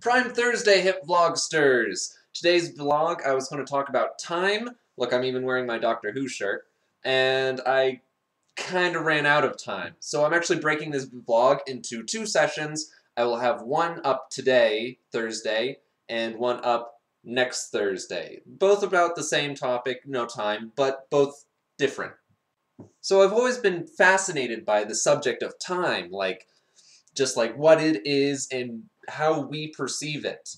Prime Thursday, Hipvlogsters! Today's vlog, I was going to talk about time. Look, I'm even wearing my Doctor Who shirt. And I kind of ran out of time. So I'm actually breaking this vlog into two sessions. I will have one up today, Thursday, and one up next Thursday. Both about the same topic, no time, but both different. So I've always been fascinated by the subject of time, just like what it is and how we perceive it.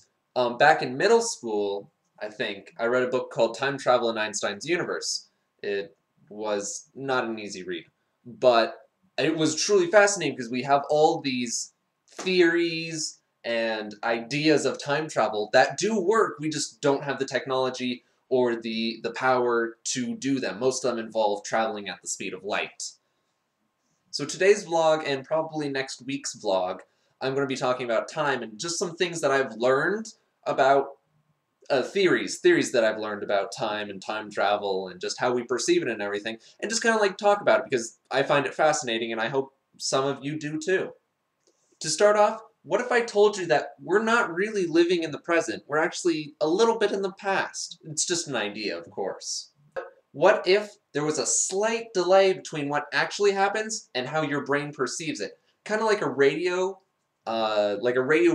Back in middle school, I think, I read a book called Time Travel in Einstein's Universe. It was not an easy read, but it was truly fascinating because we have all these theories and ideas of time travel that do work. We just don't have the technology or the power to do them. Most of them involve traveling at the speed of light. So today's vlog and probably next week's vlog, I'm going to be talking about time and just some things that I've learned about theories that I've learned about time and time travel and just how we perceive it and everything, and just kind of like talk about it because I find it fascinating and I hope some of you do too. To start off, what if I told you that we're not really living in the present, we're actually a little bit in the past? It's just an idea, of course. What if there was a slight delay between what actually happens and how your brain perceives it? Kind of like a radio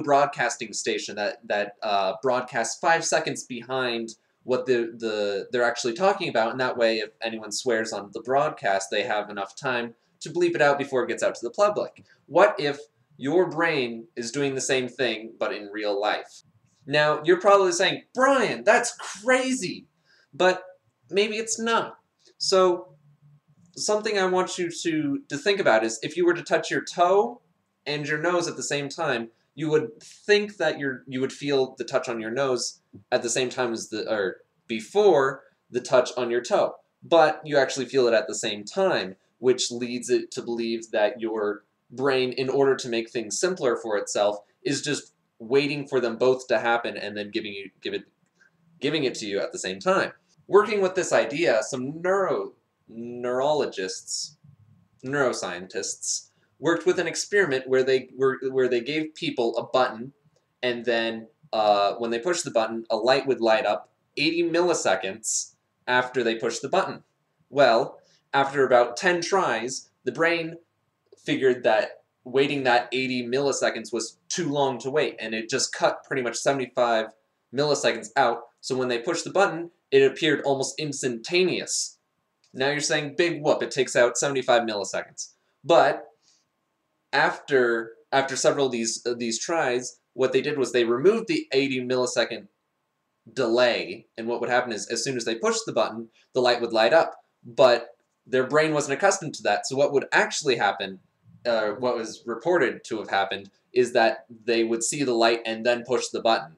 broadcasting station that broadcasts 5 seconds behind what they're actually talking about, and that way, if anyone swears on the broadcast, they have enough time to bleep it out before it gets out to the public. What if your brain is doing the same thing, but in real life? Now, you're probably saying, Brian, that's crazy! But maybe it's not. So, something I want you to think about is if you were to touch your toe and your nose at the same time, you would think that you would feel the touch on your nose at the same time as before the touch on your toe. But you actually feel it at the same time, which leads it to believe that your brain, in order to make things simpler for itself, is just waiting for them both to happen and then giving it to you at the same time. Working with this idea, some neuroscientists worked with an experiment where they gave people a button, and then when they pushed the button, a light would light up 80 milliseconds after they pushed the button. Well, after about 10 tries, the brain figured that waiting that 80 milliseconds was too long to wait, and it just cut pretty much 75 milliseconds out, so when they pushed the button, it appeared almost instantaneous. Now you're saying, big whoop, it takes out 75 milliseconds. But after several of these tries, what they did was they removed the 80 millisecond delay, and what would happen is as soon as they pushed the button, the light would light up. But their brain wasn't accustomed to that, so what would actually happen, what was reported to have happened, is that they would see the light and then push the button.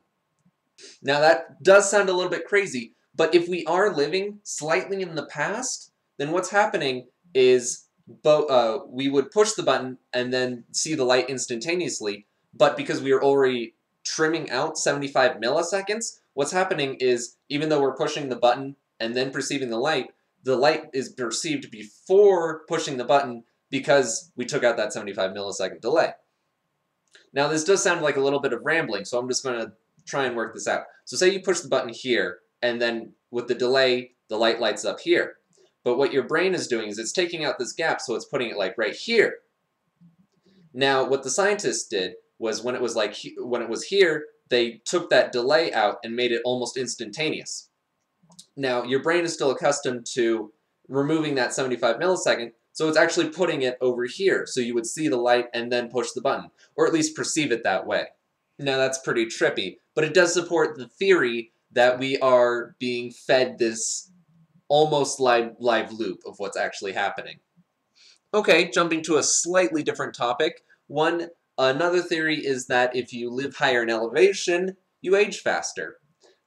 Now that does sound a little bit crazy, but if we are living slightly in the past, then what's happening is we would push the button and then see the light instantaneously, but because we are already trimming out 75 milliseconds, what's happening is even though we're pushing the button and then perceiving the light is perceived before pushing the button because we took out that 75 millisecond delay. Now this does sound like a little bit of rambling, so I'm just going to try and work this out. So say you push the button here, and then with the delay, the light lights up here. But what your brain is doing is it's taking out this gap, so it's putting it like right here. Now, what the scientists did was when it was here, they took that delay out and made it almost instantaneous. Now, your brain is still accustomed to removing that 75 millisecond, so it's actually putting it over here, so you would see the light and then push the button, or at least perceive it that way. Now, that's pretty trippy, but it does support the theory that we are being fed this almost live loop of what's actually happening. Okay, jumping to a slightly different topic. Another theory is that if you live higher in elevation, you age faster.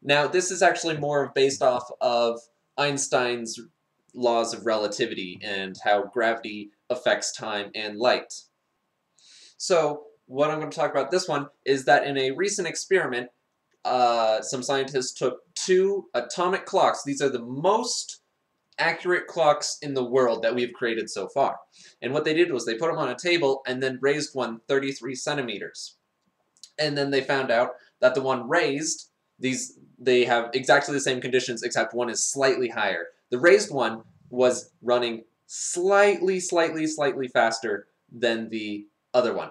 Now, this is actually more based off of Einstein's laws of relativity and how gravity affects time and light. So, what I'm going to talk about this one is that in a recent experiment, some scientists took 2 atomic clocks. These are the most accurate clocks in the world that we've created so far. And what they did was they put them on a table and then raised one 33 centimeters. And then they found out that the one raised, they have exactly the same conditions, except one is slightly higher. The raised one was running slightly faster than the other one.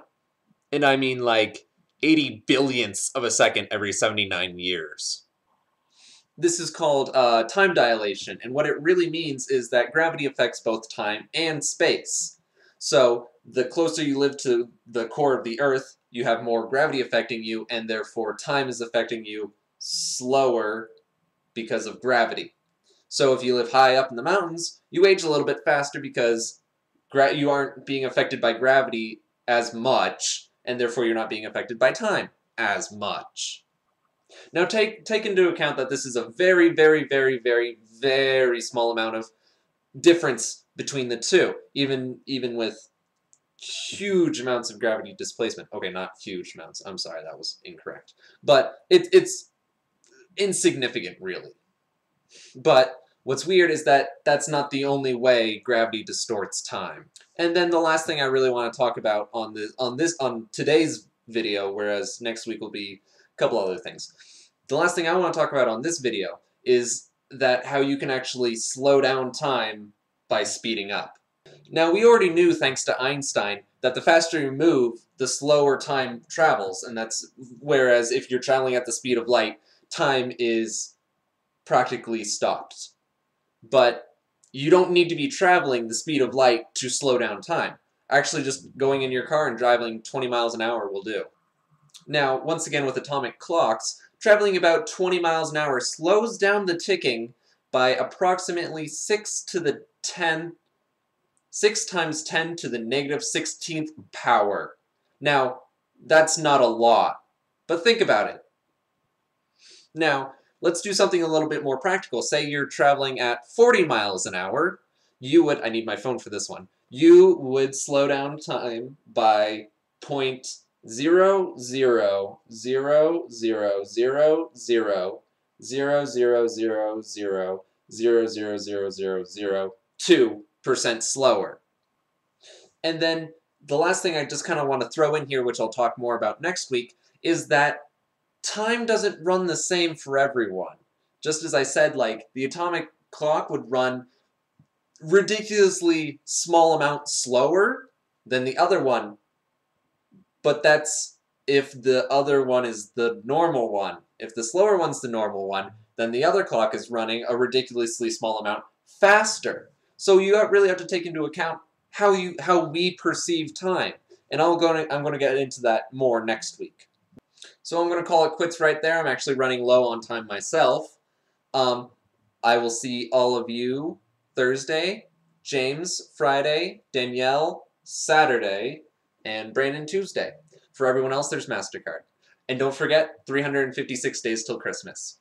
And I mean like 80 billionths of a second every 79 years. This is called time dilation, and what it really means is that gravity affects both time and space. So the closer you live to the core of the Earth, you have more gravity affecting you, and therefore time is affecting you slower because of gravity. So if you live high up in the mountains, you age a little bit faster because you aren't being affected by gravity as much, and therefore you're not being affected by time as much. Now take into account that this is a very, very, very, very, very small amount of difference between the two, even with huge amounts of gravity displacement. Okay, not huge amounts. I'm sorry, that was incorrect. But it's insignificant, really. But what's weird is that that's not the only way gravity distorts time. And then the last thing I really want to talk about on today's video, whereas next week will be a couple other things. The last thing I want to talk about on this video is that how you can actually slow down time by speeding up. Now, we already knew, thanks to Einstein, that the faster you move, the slower time travels, and whereas if you're traveling at the speed of light, time is practically stopped. But you don't need to be traveling the speed of light to slow down time. Actually, just going in your car and driving 20 miles an hour will do. Now, once again with atomic clocks, traveling about 20 miles an hour slows down the ticking by approximately 6 times 10 to the negative 16th power. Now, that's not a lot, but think about it. Now, let's do something a little bit more practical. Say you're traveling at 40 miles an hour. I need my phone for this one. You would slow down time by 0.0000000000000002% slower. And then the last thing I just kind of want to throw in here, which I'll talk more about next week, is that time doesn't run the same for everyone. Just as I said, like, the atomic clock would run ridiculously small amount slower than the other one, but that's if the other one is the normal one. If the slower one's the normal one, then the other clock is running a ridiculously small amount faster. So you really have to take into account how we perceive time. And I'm going to get into that more next week. So I'm going to call it quits right there. I'm actually running low on time myself. I will see all of you Thursday, James Friday, Danielle Saturday, and Brandon Tuesday. For everyone else, there's MasterCard. And don't forget, 356 days till Christmas.